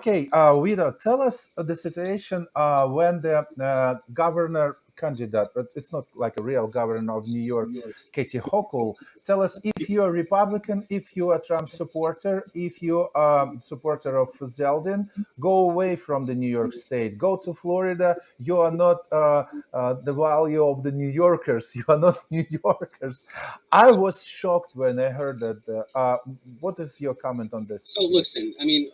Okay, Vito, tell us the situation when the governor candidate, but it's not like a real governor of New York, Katie Hochul. Tell us if you're a Republican, if you're a Trump supporter, if you're a supporter of Zeldin, go away from the New York State, go to Florida. You are not the value of the New Yorkers. You are not New Yorkers. I was shocked when I heard that. What is your comment on this, So Vito? listen, I mean,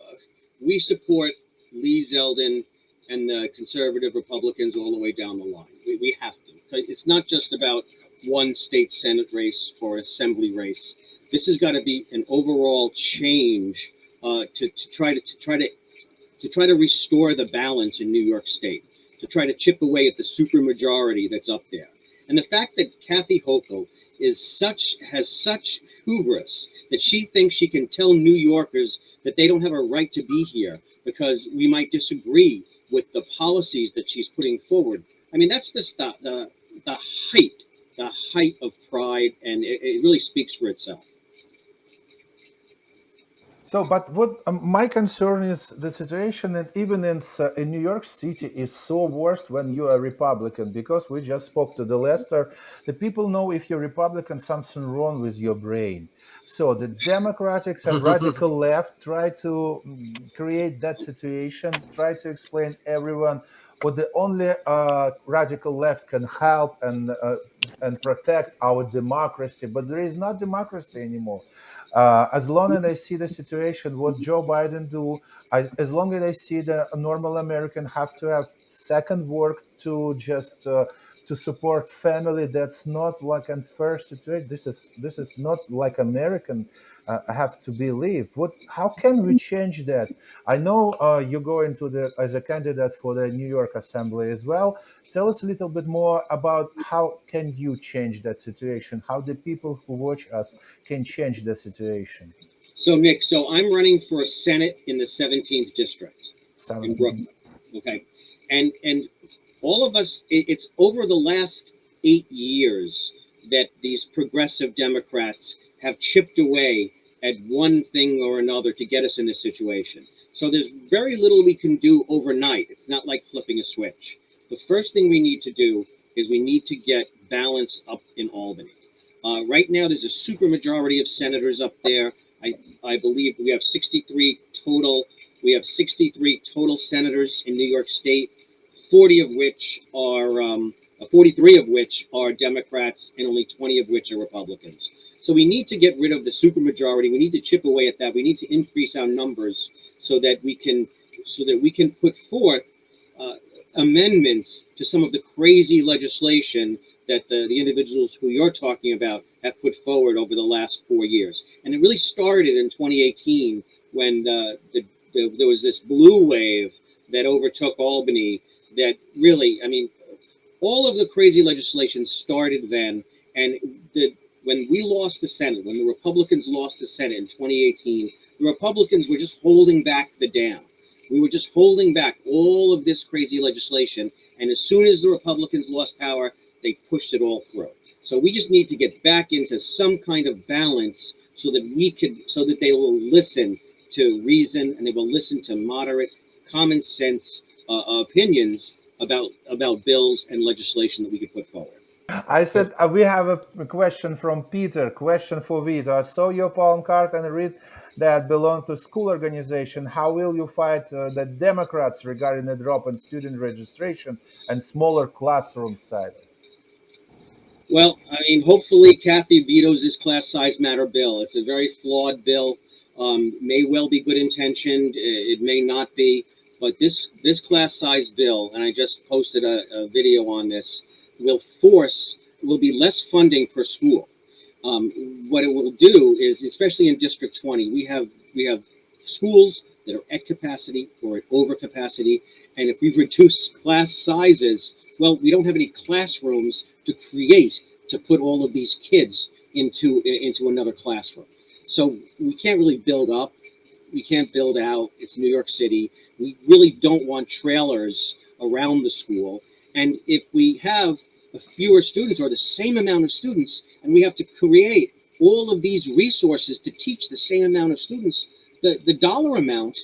we support Lee Zeldin and the conservative Republicans all the way down the line. We have to. It's not just about one state Senate race or assembly race. This has got to be an overall change to try to restore the balance in New York State, to try to chip away at the supermajority that's up there. And the fact that Kathy Hochul has such hubris that she thinks she can tell New Yorkers that they don't have a right to be here because we might disagree with the policies that she's putting forward. I mean, that's the height the height of pride, and it really speaks for itself. So, but what my concern is the situation, and even in New York City, is so worst when you are Republican because we just spoke to the Lester. The people know if you're Republican, something wrong with your brain. So the Democrats and radical left try to create that situation, try to explain everyone what the only radical left can help and protect our democracy, but there is not democracy anymore. As long as I see the situation, what Joe Biden do, as long as I see the normal American have to have second work to just to support family, that's not like unfair situation. This is not like American have to believe. What? How can we change that? I know you go into the as a candidate for the New York Assembly as well. Tell us a little bit more about how can you change that situation? How the people who watch us can change the situation. So, Nick, I'm running for a Senate in the 17th district in Seven. Brooklyn. Okay, and all of us, it's over the last 8 years that these progressive Democrats have chipped away at one thing or another to get us in this situation. So there's very little we can do overnight. It's not like flipping a switch. The first thing we need to do is we need to get balance up in Albany. Right now, there's a supermajority of senators up there. I believe we have 63 total. We have 63 total senators in New York State, 40 of which are 43 of which are Democrats, and only 20 of which are Republicans. So we need to get rid of the supermajority. We need to chip away at that. We need to increase our numbers so that we can put forth uh, amendments to some of the crazy legislation that the individuals who you're talking about have put forward over the last 4 years. And it really started in 2018 when there was this blue wave that overtook Albany that really, I mean, all of the crazy legislation started then. And when we lost the Senate, when the Republicans lost the Senate in 2018, the Republicans were just holding back the dam. We were just holding back all of this crazy legislation. And as soon as the Republicans lost power, they pushed it all through. So we just need to get back into some kind of balance so that they will listen to reason and they will listen to moderate, common sense opinions about bills and legislation that we could put forward. I said we have a question from Peter. Question for Vito. I saw your palm card and read that belong to school organization. How will you fight the Democrats regarding the drop in student registration and smaller classroom sizes? Well, I mean, hopefully Kathy vetoes this class size matter bill. It's a very flawed bill. May well be good intentioned. It may not be, but this class size bill, and I just posted a video on this, will be less funding per school. What it will do is, especially in District 20, we have schools that are at capacity or at over capacity, and if we reduce class sizes, well, we don't have any classrooms to put all of these kids into another classroom. So we can't really build up. We can't build out. It's New York City. We really don't want trailers around the school. And if we have fewer students or the same amount of students, and we have to create all of these resources to teach the same amount of students, the dollar amount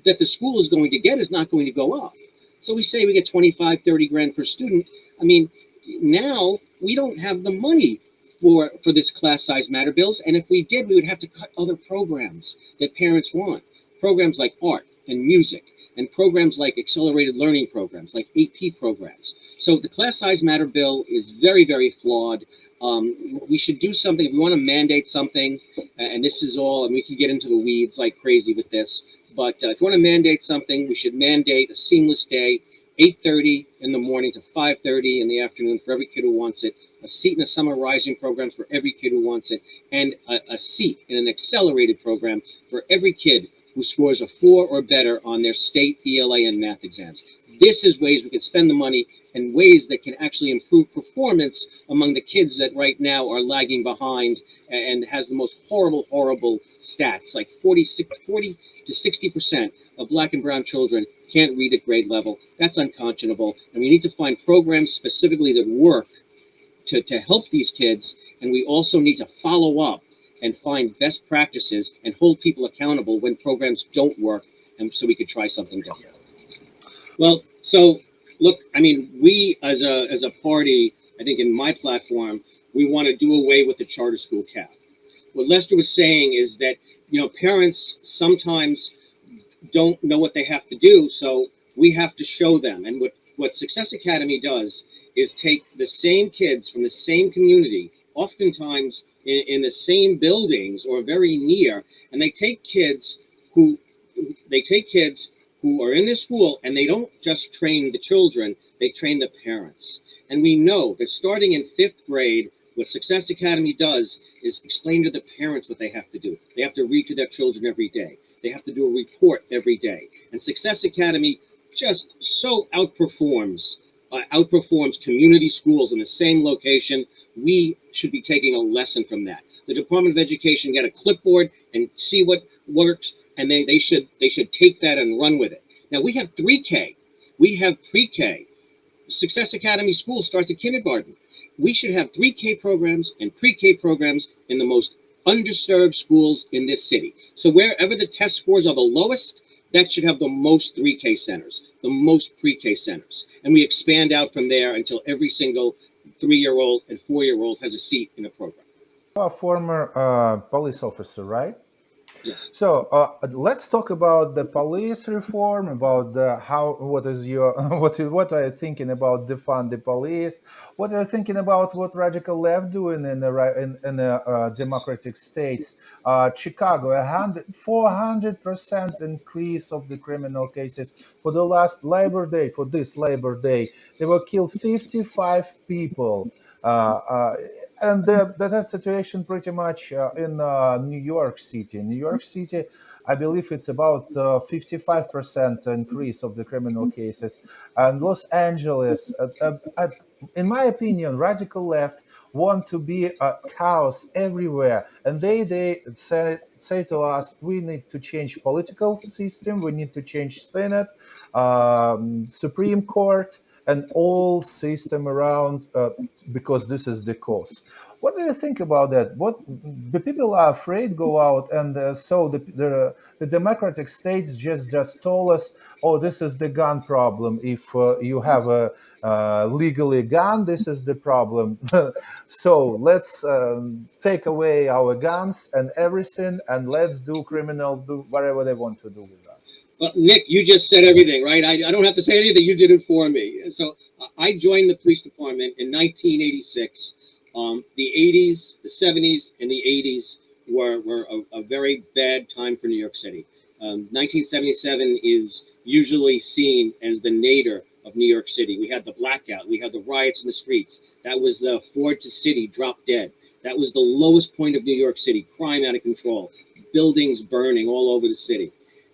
that the school is going to get is not going to go up. So we say we get 25, 30 grand per student. I mean, now we don't have the money for this class size matter bills. And if we did, we would have to cut other programs that parents want. Programs like art and music, and programs like accelerated learning programs, like AP programs. So the class size matter bill is very, very flawed. We should do something if we want to mandate something, and this is all, and we can get into the weeds like crazy with this. But if you want to mandate something, we should mandate a seamless day, 8:30 in the morning to 5:30 in the afternoon for every kid who wants it. A seat in a summer rising program for every kid who wants it, and a seat in an accelerated program for every kid who scores a 4 or better on their state ELA and math exams. This is ways we can spend the money in ways that can actually improve performance among the kids that right now are lagging behind and has the most horrible stats. Like 40 to 60% of black and brown children can't read at grade level. That's unconscionable. And we need to find programs specifically that work to help these kids. And we also need to follow up and find best practices and hold people accountable when programs don't work, and so we could try something different. Well, so look, I mean, we as a party, I think in my platform, we want to do away with the charter school cap. What Lester was saying is that, parents sometimes don't know what they have to do, so we have to show them. And what Success Academy does is take the same kids from the same community, oftentimes in the same buildings or very near, and who they take kids who are in this school, and they don't just train the children, they train the parents. And we know that starting in 5th grade, what Success Academy does is explain to the parents what they have to do. They have to read to their children every day. They have to do a report every day. And Success Academy just so outperforms community schools in the same location. We should be taking a lesson from that. The Department of Education get a clipboard and see what works, and they should take that and run with it. Now we have 3K, we have pre-K. Success Academy School starts at kindergarten. We should have 3K programs and pre-K programs in the most underserved schools in this city. So wherever the test scores are the lowest, that should have the most 3K centers, the most pre-K centers. And we expand out from there until every single 3-year-old and 4-year-old has a seat in a program. A former police officer, right? Yes. So let's talk about the police reform. About what is your what are you thinking about defund the police? What are you thinking about what radical left doing in the democratic states? Chicago, 400% increase of the criminal cases for the last Labor Day. For this Labor Day, they were killed 55 people. And that situation pretty much in New York City. New York City, I believe it's about 55% increase of the criminal cases. And Los Angeles, in my opinion, radical left want to be chaos everywhere, and they say to us, we need to change political system, we need to change Senate, Supreme Court, and all system around, because this is the cause. What do you think about that? What the people are afraid go out, and so the democratic states just told us, oh, this is the gun problem. If you have a legally gun, this is the problem. So let's take away our guns and everything, and let's do criminals do whatever they want to do with us. Well, Nick, you just said everything, right? I don't have to say anything. You did it for me. So I joined the police department in 1986. The 80s, the 70s, and the 80s were a very bad time for New York City. 1977 is usually seen as the nadir of New York City. We had the blackout. We had the riots in the streets. That was the Ford to City drop dead. That was the lowest point of New York City. Crime out of control. Buildings burning all over the city.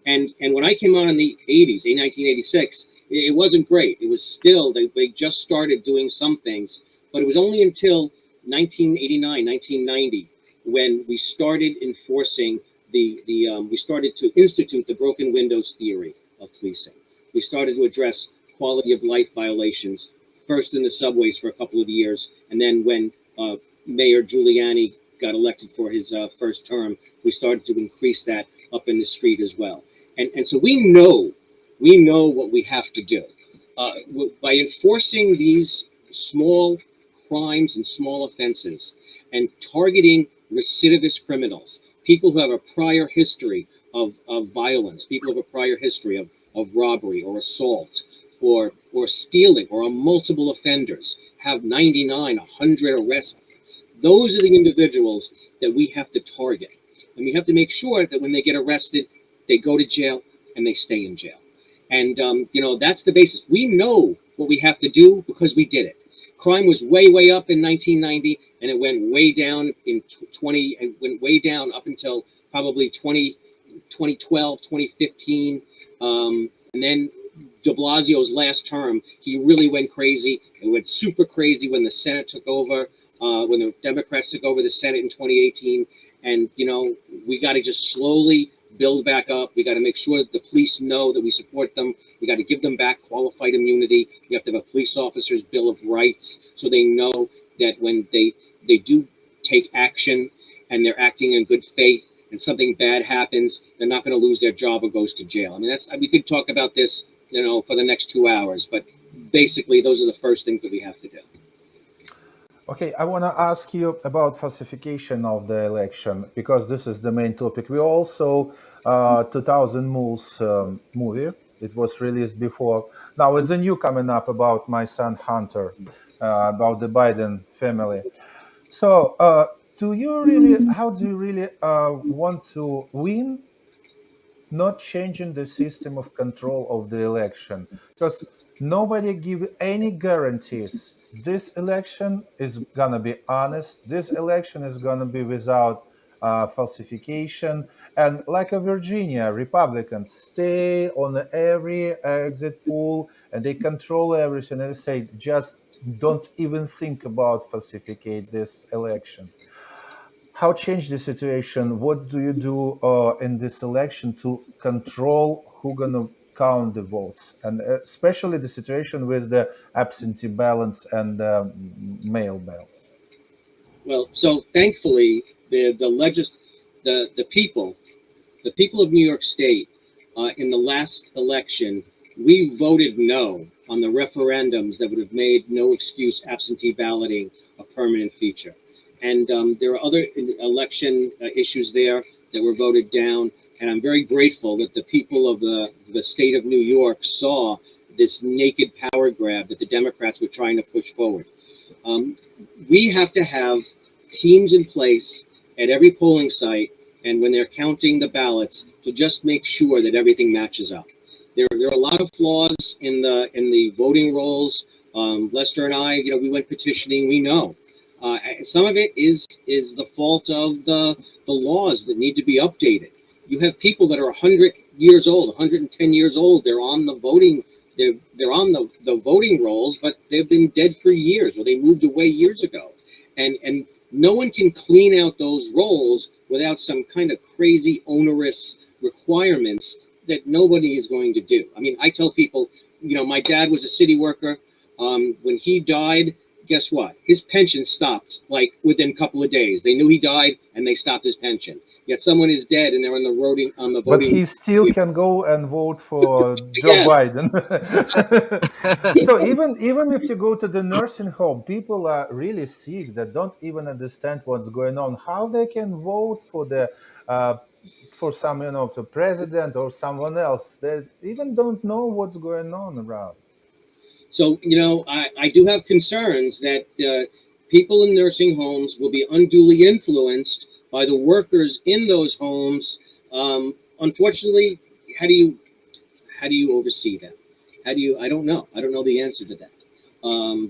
And when I came on in the 80s, in 1986, it wasn't great. It was still, they just started doing some things. But it was only until 1989, 1990, when we started enforcing we started to institute the broken windows theory of policing. We started to address quality of life violations, first in the subways for a couple of years, and then when Mayor Giuliani got elected for his first term, we started to increase that up in the street as well. And so we know what we have to do by enforcing these small crimes and small offenses and targeting recidivist criminals, people who have a prior history of violence, people who have a prior history of robbery or assault or stealing or are multiple offenders, have 99, 100 arrests. Those are the individuals that we have to target. And we have to make sure that when they get arrested, they go to jail and they stay in jail. And, that's the basis. We know what we have to do because we did it. Crime was way, way up in 1990, and it went way down in 20, it went way down up until probably 2012, 2015. And then de Blasio's last term, he really went crazy. It went super crazy when the Senate took over, when the Democrats took over the Senate in 2018. And, we got to just slowly build back up. We got to make sure that the police know that we support them. We got to give them back qualified immunity. We have to have a police officer's bill of rights so they know that when they do take action and they're acting in good faith and something bad happens, they're not going to lose their job or goes to jail. I mean, we could talk about this, for the next 2 hours, but basically those are the first things that we have to do. Okay, I want to ask you about falsification of the election because this is the main topic. We also 2000 Moles movie. It was released before. Now it's a new coming up about my son Hunter, about the Biden family. So, how do you really want to win, not changing the system of control of the election? Because nobody give any guarantees this election is gonna be honest, this election is gonna be without falsification. And like a Virginia, Republicans stay on every exit poll and they control everything and they say just don't even think about falsificate this election. How change the situation? What do you do in this election to control who gonna count the votes, and especially the situation with the absentee ballots and mail ballots? Well, so thankfully, the people, the people of New York State, in the last election, we voted no on the referendums that would have made no excuse absentee balloting a permanent feature. And there are other election issues there that were voted down. And I'm very grateful that the people of the state of New York saw this naked power grab that the Democrats were trying to push forward. Um, we have to have teams in place at every polling site and when they're counting the ballots to just make sure that everything matches up. There are a lot of flaws in the voting rolls. Lester and I, we went petitioning. We know some of it is the fault of the laws that need to be updated. You have people that are 100 years old, 110 years old. They're on the voting. They're on the voting rolls, but they've been dead for years, or they moved away years ago, and no one can clean out those rolls without some kind of crazy onerous requirements that nobody is going to do. I mean, I tell people, my dad was a city worker. When he died, guess what? His pension stopped like within a couple of days. They knew he died and they stopped his pension. Yet someone is dead and they're on the But voting. he still can go and vote for Joe Yeah. Biden. So even if you go to the nursing home, people are really sick that don't even understand what's going on. How they can vote for the for some, the president or someone else? They even don't know what's going on around. So, I do have concerns that people in nursing homes will be unduly influenced by the workers in those homes. Unfortunately, how do you oversee that? How do you? I don't know. I don't know the answer to that.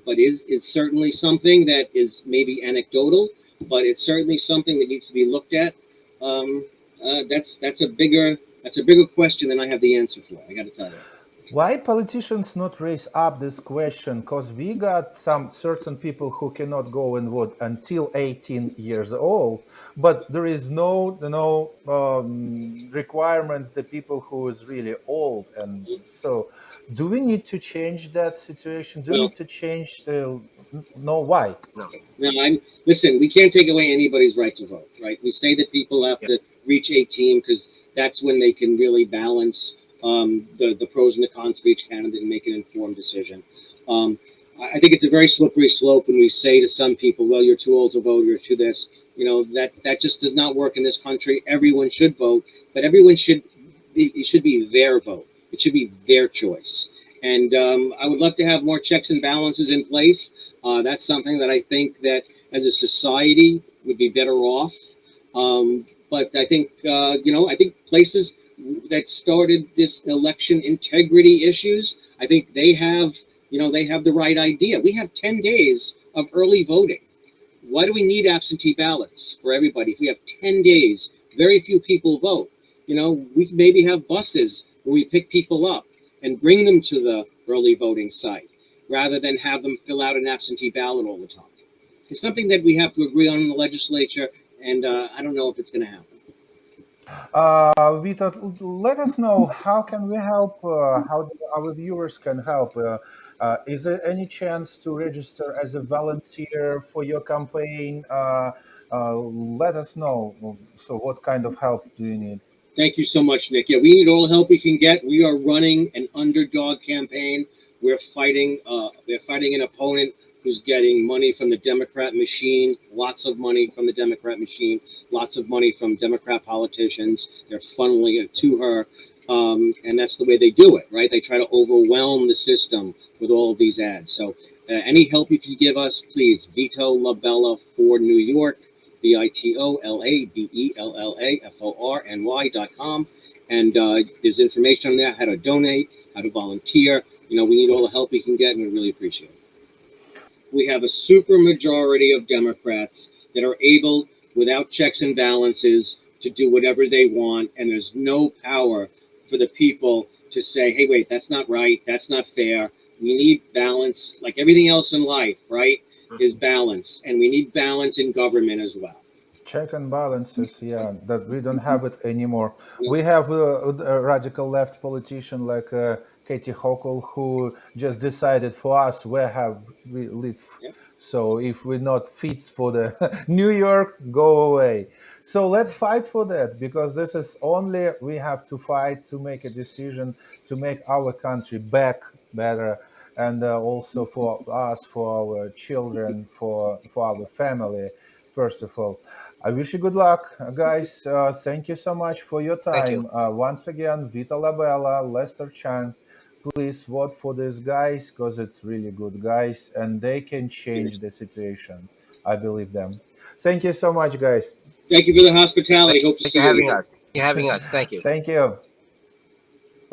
But it's certainly something that is maybe anecdotal, but it's certainly something that needs to be looked at. That's a bigger question than I have the answer for. I got to tell you. Why politicians not raise up this question? Because we got some certain people who cannot go and vote until 18 years old, but there is no requirements the people who is really old. And so, do we need to change that situation? Do we Well, need to change the no why? No. no, listen. We can't take away anybody's right to vote, right? We say that people have Yep. to reach 18 because that's when they can really balance the pros and the cons for each candidate and make an informed decision. Um, I think it's a very slippery slope when we say to some people, "Well, you're too old to vote. You're too this." That just does not work in this country. Everyone should vote, but everyone should it should be their vote. It should be their choice. And I would love to have more checks and balances in place. That's something that I think that as a society would be better off. But I think I think places that started this election integrity issues, I think they have the right idea. We have 10 days of early voting. Why do we need absentee ballots for everybody? If we have 10 days, very few people vote. We maybe have buses where we pick people up and bring them to the early voting site rather than have them fill out an absentee ballot all the time. It's something that we have to agree on in the legislature, and I don't know if it's going to happen. Vito, let us know how can we help, how our viewers can help. Is there any chance to register as a volunteer for your campaign? Let us know. So, what kind of help do you need? Thank you so much, Nick. Yeah, we need all the help we can get. We are running an underdog campaign. We're fighting an opponent who's getting money from the Democrat machine, lots of money from the Democrat machine, lots of money from Democrat politicians. They're funneling it to her, and that's the way they do it, right? They try to overwhelm the system with all of these ads. So, any help you can give us, please. Vito Labella for New York. VitoLabellafOrny.com. And there's information on there how to donate, how to volunteer. We need all the help we can get, and we really appreciate it. We have a super majority of Democrats that are able, without checks and balances, to do whatever they want, and there's no power for the people to say, "Hey, wait, that's not right. That's not fair." We need balance, like everything else in life, right? Is balance, and we need balance in government as well. Check and balances, yeah, that we don't have it anymore. Yep. We have a radical left politician like Katie Hochul who just decided for us where have we live. Yep. So if we're not fit for the New York, go away. So let's fight for that because this is only we have to fight to make a decision to make our country back better and also for us, for our children, for our family. First of all, I wish you good luck, guys. Thank you so much for your Thank you. time. Once again, Vito Labella, Lester Chang. Please vote for these guys because it's really good guys and they can change the situation. I believe them. Thank you so much, guys. Thank you for the hospitality. Hope to Thank see you for you having again. us. Thank you. Thank you.